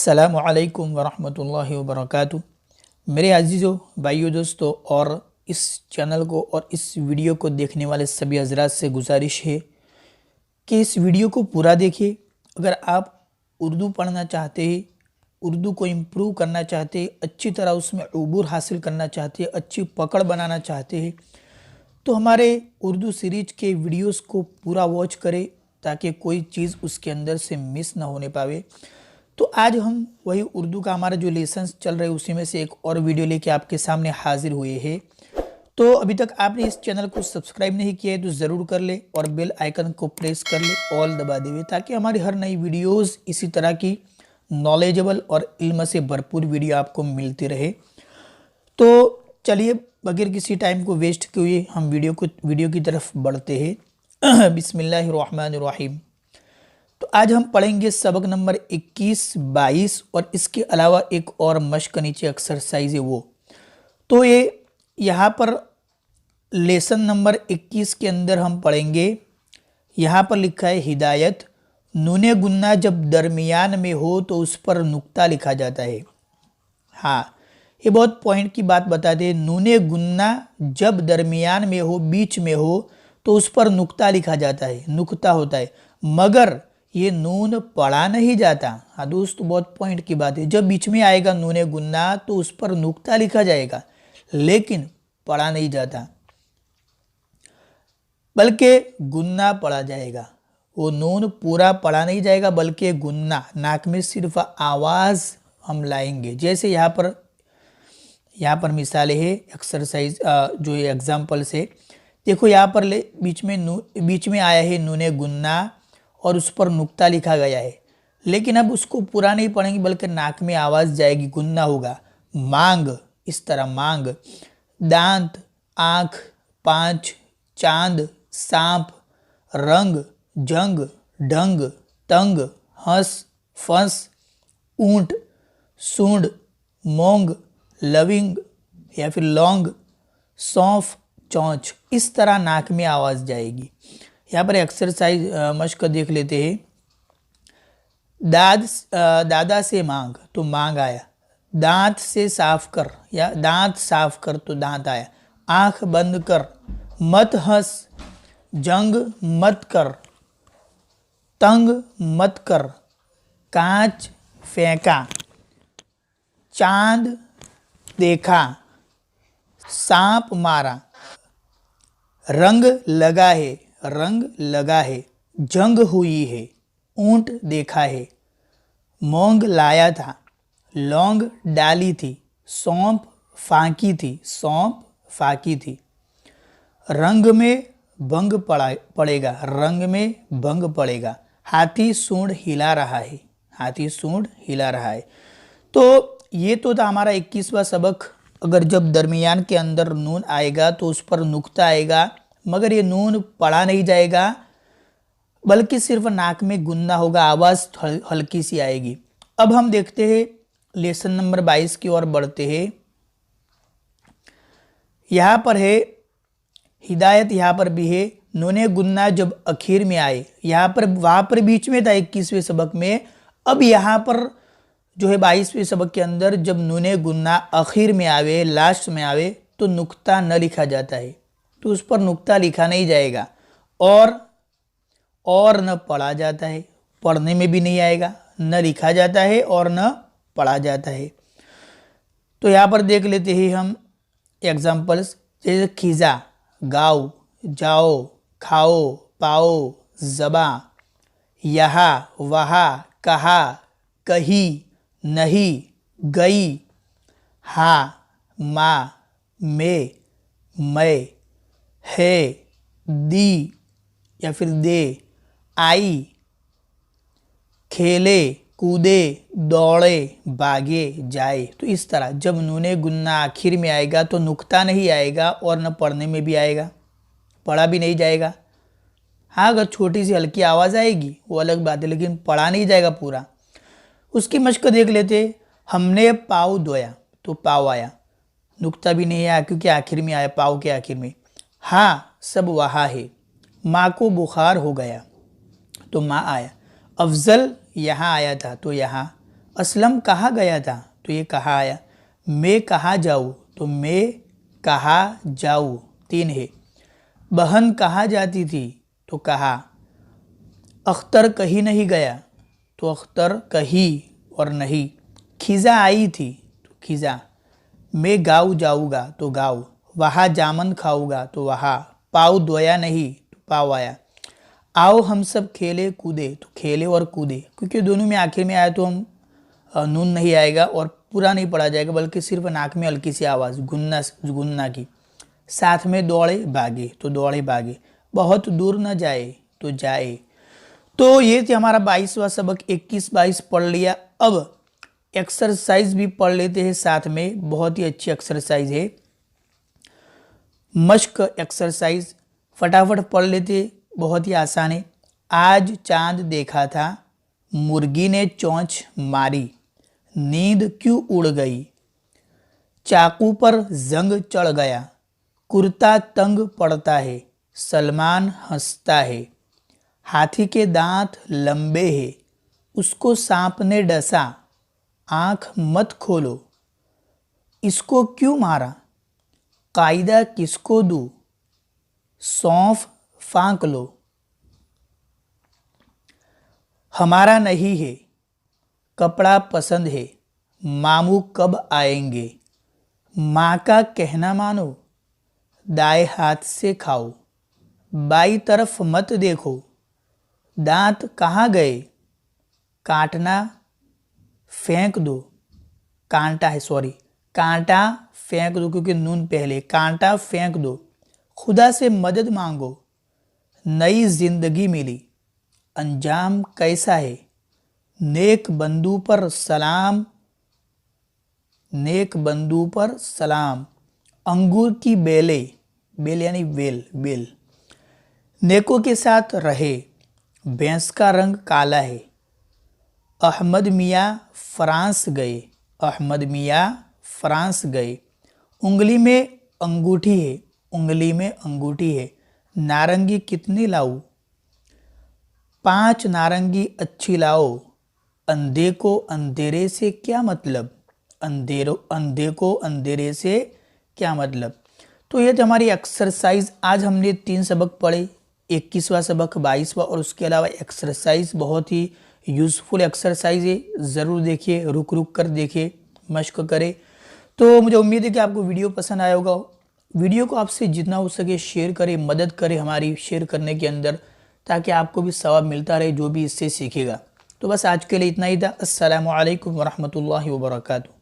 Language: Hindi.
अस्सलामु अलैकुम वरहमतुल्लाहि वबरकातुहू। मेरे अजीज़ों, भाइयों, दोस्तों और इस चैनल को और इस वीडियो को देखने वाले सभी हजरात से गुजारिश है कि इस वीडियो को पूरा देखिए। अगर आप उर्दू पढ़ना चाहते हैं, उर्दू को इम्प्रूव करना चाहते हैं, अच्छी तरह उसमें उबूर हासिल करना चाहते हैं, अच्छी पकड़ बनाना चाहते हैं, तो हमारे उर्दू सीरीज के वीडियोस को पूरा वॉच करें ताकि कोई चीज़ उसके अंदर से मिस ना होने पावे। तो आज हम वही उर्दू का हमारा जो लेसन चल रहे हैं उसी में से एक और वीडियो लेके आपके सामने हाजिर हुए हैं। तो अभी तक आपने इस चैनल को सब्सक्राइब नहीं किया है तो ज़रूर कर ले और बेल आइकन को प्रेस कर ले, ऑल दबा देवे, ताकि हमारी हर नई वीडियोस इसी तरह की नॉलेजेबल और इल्म से भरपूर वीडियो आपको मिलती रहे। तो चलिए बगैर किसी टाइम को वेस्ट किए हम वीडियो की तरफ बढ़ते हैं। बिस्मिल्लाहिर्रहमानिर्रहीम। तो आज हम पढ़ेंगे सबक नंबर 21, 22 और इसके अलावा एक और मश्क नीचे एक्सरसाइज है वो। तो ये यहाँ पर लेसन नंबर 21 के अंदर हम पढ़ेंगे। यहाँ पर लिखा है हिदायत, नूने गुन्ना जब दरमियान में हो तो उस पर नुक्ता लिखा जाता है। हाँ, ये बहुत पॉइंट की बात बताते हैं। नूने गुन्ना जब दरमियान में हो, बीच में हो, तो उस पर नुक्ता लिखा जाता है, नुक्ता होता है, मगर ये नून पढ़ा नहीं जाता। हाँ दोस्त, बहुत पॉइंट की बात है। जब बीच में आएगा नूने गुन्ना तो उस पर नुक्ता लिखा जाएगा, लेकिन पढ़ा नहीं जाता, बल्कि गुन्ना पढ़ा जाएगा। वो नून पूरा पढ़ा नहीं जाएगा, बल्कि गुन्ना, नाक में सिर्फ आवाज़ हम लाएंगे। जैसे यहाँ पर मिसालें है, एक्सरसाइज जो ये एग्जाम्पल से देखो। यहाँ पर बीच में आया है नूने गुन्ना और उस पर नुक्ता लिखा गया है, लेकिन अब उसको पूरा नहीं पढ़ेंगे बल्कि नाक में आवाज़ जाएगी, गुन्ना होगा। मांग, इस तरह मांग। दांत, आँख, पाँच, चांद, सांप, रंग, जंग, ढंग, तंग, हंस, फंस, ऊंट, सूंड, मोंग, लविंग या फिर लौंग, सौंफ, चौंच। इस तरह नाक में आवाज़ जाएगी। यहाँ पर एक्सरसाइज मश्क देख लेते हैं। दादा से मांग, तो मांग आया। दांत से साफ कर, या दांत साफ कर, तो दांत आया। आंख बंद कर, मत हंस, जंग मत कर, तंग मत कर, कांच फेंका, चांद देखा, सांप मारा, रंग लगा है, रंग लगा है, जंग हुई है, ऊंट देखा है, मोंग लाया था, लौंग डाली थी, सौंफ फांकी थी, सौंफ फांकी थी। रंग में भंग पड़ेगा, रंग में भंग पड़ेगा। हाथी सूंड हिला रहा है, हाथी सूंड हिला रहा है। तो ये तो था हमारा 21वां सबक। अगर जब दरमियान के अंदर नून आएगा तो उस पर नुक्ता आएगा, मगर ये नून पढ़ा नहीं जाएगा, बल्कि सिर्फ नाक में गुन्ना होगा, आवाज़ हल्की सी आएगी। अब हम देखते हैं लेसन नंबर 22 की ओर बढ़ते हैं। यहाँ पर है हिदायत, यहाँ पर भी है नूने गुन्ना जब आखिर में आए। यहाँ पर वहाँ पर बीच में था 21वें सबक में। अब यहाँ पर जो है 22वें सबक के अंदर जब नूने गुन्ना आखिर में आवे, लास्ट में आवे, तो नुक्ता न लिखा जाता है, तो उस पर नुक्ता लिखा नहीं जाएगा। और न पढ़ा जाता है, पढ़ने में भी नहीं आएगा, न लिखा जाता है और न पढ़ा जाता है। तो यहाँ पर देख लेते हैं हम एग्जाम्पल्स। जैसे खिजा, गाओ, जाओ, खाओ, पाओ, ज़बा, यहाँ, वहाँ, कहा, कही, नहीं, गई, हाँ, माँ, में, मैं, है, दी या फिर दे, आई, खेले, कूदे, दौड़े, भागे, जाए। तो इस तरह जब नूने गुन्ना आखिर में आएगा तो नुक्ता नहीं आएगा और न पढ़ने में भी आएगा, पढ़ा भी नहीं जाएगा। हाँ, अगर छोटी सी हल्की आवाज़ आएगी वो अलग बात है, लेकिन पढ़ा नहीं जाएगा पूरा। उसकी मश्क देख लेते। हमने पाव धोया, तो पाव आया, नुक्ता भी नहीं आया क्योंकि आखिर में आया, पाव के आखिर में। हाँ, सब वहाँ है। माँ को बुखार हो गया, तो माँ आया। अफजल यहाँ आया था, तो यहाँ। असलम कहाँ गया था, तो ये कहाँ आया। मैं कहाँ जाऊँ, तो मैं कहाँ जाऊँ 3 है। बहन कहाँ जाती थी, तो कहाँ। अख्तर कहीं नहीं गया, तो अख्तर कहीं और नहीं। खिज़ा आई थी, तो खिज़ा। मैं गाँव जाऊँगा, तो गाँव। वहाँ जामन खाऊंगा, तो वहाँ। पाव धोया नहीं, तो पाव आया। आओ हम सब खेले कूदे, तो खेले और कूदे, क्योंकि दोनों में आखिर में आया तो हम नून नहीं आएगा और पूरा नहीं पढ़ा जाएगा, बल्कि सिर्फ नाक में हल्की सी आवाज़ गुन्ना गुन्ना की। साथ में दौड़े भागे, तो दौड़े भागे। बहुत दूर न जाए, तो जाए। तो ये थी हमारा 22वां सबक। 21-22 पढ़ लिया। अब एक्सरसाइज भी पढ़ लेते हैं साथ में। बहुत ही अच्छी एक्सरसाइज है, मश्क एक्सरसाइज। फटाफट पढ़ लेते, बहुत ही आसान है। आज चांद देखा था, मुर्गी ने चोंच मारी, नींद क्यों उड़ गई। चाकू पर जंग चढ़ गया, कुर्ता तंग पड़ता है, सलमान हंसता है। हाथी के दांत लंबे हैं, उसको सांप ने डसा, आंख मत खोलो। इसको क्यों मारा, कायदा किसको दूं, सौंफ फांक लो। हमारा नहीं है, कपड़ा पसंद है, मामू कब आएंगे। माँ का कहना मानो, दाएं हाथ से खाओ। बाई तरफ मत देखो, दांत कहाँ गए। काटना फेंक दो, कांटा है सॉरी, कांटा फेंक दो, क्योंकि नून पहले। कांटा फेंक दो। खुदा से मदद मांगो, नई जिंदगी मिली। अंजाम कैसा है, नेक बंदू पर सलाम, नेक बंदू पर सलाम। अंगूर की बेले, बेल यानी बेल, बेल। नेकों के साथ रहे, भैंस का रंग काला है। अहमद मियाँ फ्रांस गए, अहमद मियाँ फ्रांस गए। उंगली में अंगूठी है, उंगली में अंगूठी है। नारंगी कितनी लाऊं, 5 नारंगी अच्छी लाओ। अंधे को अंधेरे से क्या मतलब, अंधे को अंधेरे से क्या मतलब। तो ये तो हमारी एक्सरसाइज। आज हमने 3 सबक पढ़े, 21वां सबक, 22वां, और उसके अलावा एक्सरसाइज। बहुत ही यूज़फुल एक्सरसाइज है, ज़रूर देखिए, रुक रुक कर देखिए, मश्क करें। तो मुझे उम्मीद है कि आपको वीडियो पसंद आया होगा। वीडियो को आपसे जितना हो सके शेयर करें, मदद करें हमारी शेयर करने के अंदर, ताकि आपको भी सवाब मिलता रहे जो भी इससे सीखेगा। तो बस आज के लिए इतना ही था। अस्सलामु अलैकुम वरहमतुल्लाहि वबरकातुहू।